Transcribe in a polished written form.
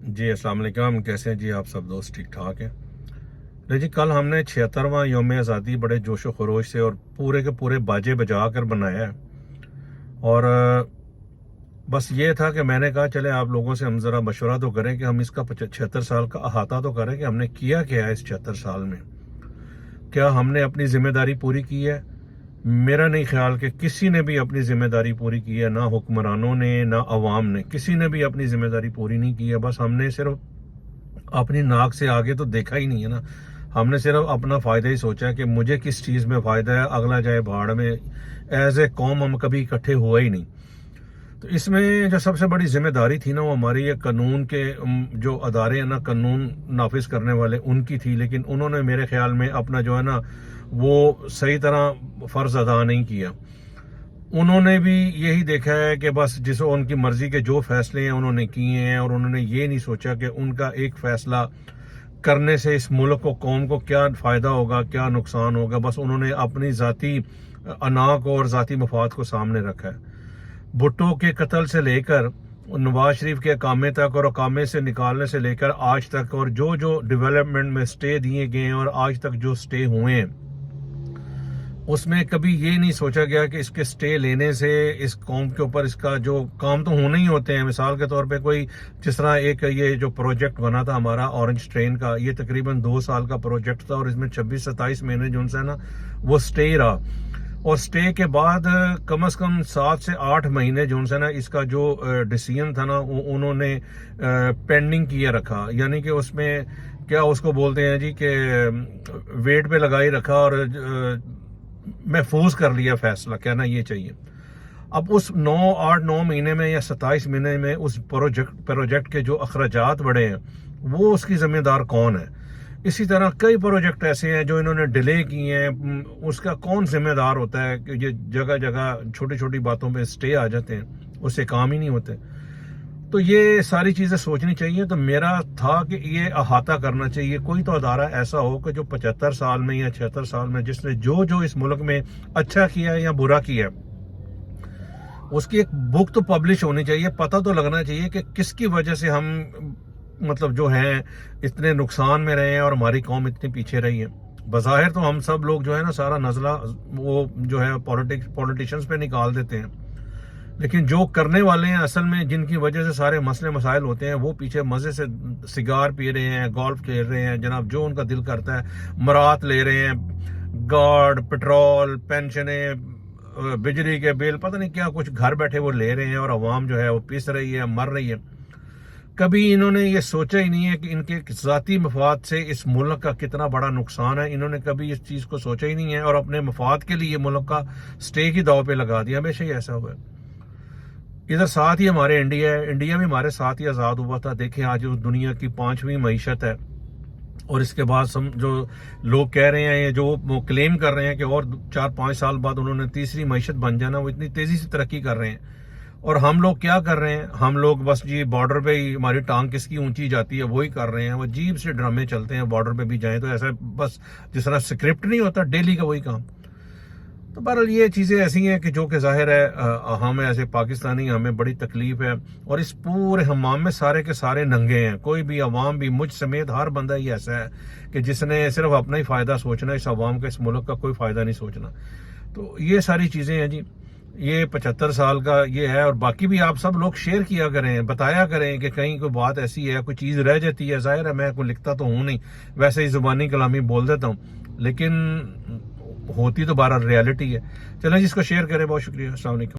جی السلام علیکم، کیسے ہیں جی آپ سب دوست؟ ٹھیک ٹھاک ہیں جی؟ کل ہم نے 76واں یوم آزادی بڑے جوش و خروش سے اور پورے کے پورے باجے بجا کر بنایا ہے۔ اور بس یہ تھا کہ میں نے کہا چلے آپ لوگوں سے ہم ذرا مشورہ تو کریں کہ ہم اس کا 76 سال کا احاطہ تو کریں کہ ہم نے کیا ہے اس 76 سال میں۔ کیا ہم نے اپنی ذمہ داری پوری کی ہے؟ میرا نہیں خیال کہ کسی نے بھی اپنی ذمہ داری پوری کی ہے، نہ حکمرانوں نے نہ عوام نے، کسی نے بھی اپنی ذمہ داری پوری نہیں کی ہے۔ بس ہم نے صرف اپنی ناک سے آگے تو دیکھا ہی نہیں ہے نا، ہم نے صرف اپنا فائدہ ہی سوچا کہ مجھے کس چیز میں فائدہ ہے، اگلا جائے بھاڑ میں۔ ایز اے قوم ہم کبھی اکٹھے ہوا ہی نہیں۔ تو اس میں جو سب سے بڑی ذمہ داری تھی نا، وہ ہماری یہ قانون کے جو ادارے ہیں نا، قانون نافذ کرنے والے، ان کی تھی، لیکن انہوں نے میرے خیال میں اپنا جو ہے نا وہ صحیح طرح فرض ادا نہیں کیا۔ انہوں نے بھی یہی دیکھا ہے کہ بس جس ان کی مرضی کے جو فیصلے ہیں انہوں نے کیے ہیں، اور انہوں نے یہ نہیں سوچا کہ ان کا ایک فیصلہ کرنے سے اس ملک کو، قوم کو کیا فائدہ ہوگا، کیا نقصان ہوگا۔ بس انہوں نے اپنی ذاتی انا کو اور ذاتی مفاد کو سامنے رکھا ہے۔ بھٹو کے قتل سے لے کر نواز شریف کے اقامے تک، اور اقامے سے نکالنے سے لے کر آج تک، اور جو ڈیولپمنٹ میں سٹے دیے گئے ہیں اور آج تک جو سٹے ہوئے ہیں، اس میں کبھی یہ نہیں سوچا گیا کہ اس کے سٹے لینے سے اس قوم کے اوپر اس کا جو کام تو ہونے ہی ہوتے ہیں۔ مثال کے طور پہ کوئی جس طرح ایک یہ جو پروجیکٹ بنا تھا ہمارا اورنج ٹرین کا، یہ تقریباً 2 سال کا پروجیکٹ تھا، اور اس میں 26-27 مہینے جو ہے نا وہ سٹے رہا، اور سٹے کے بعد کم از کم 7 سے 8 مہینے جو ہے نا اس کا جو ڈیسیژن تھا نا انہوں نے پینڈنگ کیے رکھا، یعنی کہ اس میں کیا اس کو بولتے ہیں جی کہ ویٹ پہ لگائی رکھا اور محفوظ کر لیا فیصلہ، کہنا یہ چاہیے۔ اب اس 8-9 مہینے میں یا 27 مہینے میں اس پروجیکٹ کے جو اخراجات بڑھے ہیں، وہ اس کی ذمہ دار کون ہے؟ اسی طرح کئی پروجیکٹ ایسے ہیں جو انہوں نے ڈیلے کیے ہیں، اس کا کون ذمہ دار ہوتا ہے کہ یہ جگہ جگہ چھوٹی چھوٹی باتوں پہ سٹے آ جاتے ہیں، اس سے کام ہی نہیں ہوتے۔ تو یہ ساری چیزیں سوچنی چاہیے۔ تو میرا تھا کہ یہ احاطہ کرنا چاہیے، کوئی تو ادارہ ایسا ہو کہ جو 75 سال میں یا 76 سال میں جس نے جو اس ملک میں اچھا کیا ہے یا برا کیا ہے، اس کی ایک بک تو پبلش ہونی چاہیے، پتہ تو لگنا چاہیے کہ کس کی وجہ سے ہم مطلب جو ہیں اتنے نقصان میں رہے ہیں اور ہماری قوم اتنی پیچھے رہی ہے۔ بظاہر تو ہم سب لوگ جو ہے نا سارا نزلہ وہ جو ہے پولیٹیشنز پہ نکال دیتے ہیں، لیکن جو کرنے والے ہیں اصل میں، جن کی وجہ سے سارے مسئلے مسائل ہوتے ہیں، وہ پیچھے مزے سے سگار پی رہے ہیں، گولف کھیل رہے ہیں، جناب جو ان کا دل کرتا ہے، مرات لے رہے ہیں، گارڈ، پیٹرول، پینشنیں، بجلی کے بل، پتہ نہیں کیا کچھ گھر بیٹھے وہ لے رہے ہیں، اور عوام جو ہے وہ پس رہی ہے، مر رہی ہے۔ کبھی انہوں نے یہ سوچا ہی نہیں ہے کہ ان کے ذاتی مفاد سے اس ملک کا کتنا بڑا نقصان ہے۔ انہوں نے کبھی اس چیز کو سوچا ہی نہیں ہے، اور اپنے مفاد کے لیے ملک کا سٹے کی داؤ پہ لگا دیا۔ ہمیشہ ہی ایسا ہوا ہے۔ ادھر ساتھ ہی ہمارے انڈیا بھی ہمارے ساتھ ہی آزاد ہوا تھا۔ دیکھیں آج اس دنیا کی 5ویں معیشت ہے، اور اس کے بعد جو لوگ کہہ رہے ہیں، جو وہ کلیم کر رہے ہیں کہ اور 4-5 سال بعد انہوں نے تیسری معیشت بن جانا، وہ اتنی تیزی سے ترقی کر رہے ہیں۔ اور ہم لوگ کیا کر رہے ہیں؟ ہم لوگ بس جی بارڈر پہ ہی ہماری ٹانگ کس کی اونچی جاتی ہے وہی کر رہے ہیں۔ وہ عجیب سے ڈرامے چلتے ہیں، بارڈر پہ بھی جائیں تو ایسا بس جس طرح اسکرپٹ نہیں ہوتا، ڈیلی کا وہی کام۔ تو بہرحال یہ چیزیں ایسی ہیں کہ جو کہ ظاہر ہے ہمیں ایسے پاکستانی ہمیں بڑی تکلیف ہے، اور اس پورے حمام میں سارے کے سارے ننگے ہیں، کوئی بھی عوام بھی، مجھ سمیت ہر بندہ ہی ایسا ہے کہ جس نے صرف اپنا ہی فائدہ سوچنا، اس عوام کا، اس ملک کا کوئی فائدہ نہیں سوچنا۔ تو یہ ساری چیزیں ہیں جی، یہ 75 سال کا یہ ہے۔ اور باقی بھی آپ سب لوگ شیئر کیا کریں، بتایا کریں کہ کہیں کوئی بات ایسی ہے، کوئی چیز رہ جاتی ہے۔ ظاہر ہے میں کوئی لکھتا تو ہوں نہیں، ویسے ہی زبانی کلامی بول دیتا ہوں، لیکن ہوتی تو بہرحال ریالٹی ہے۔ چلیں جس کو شیئر کریں، بہت شکریہ، السلام علیکم۔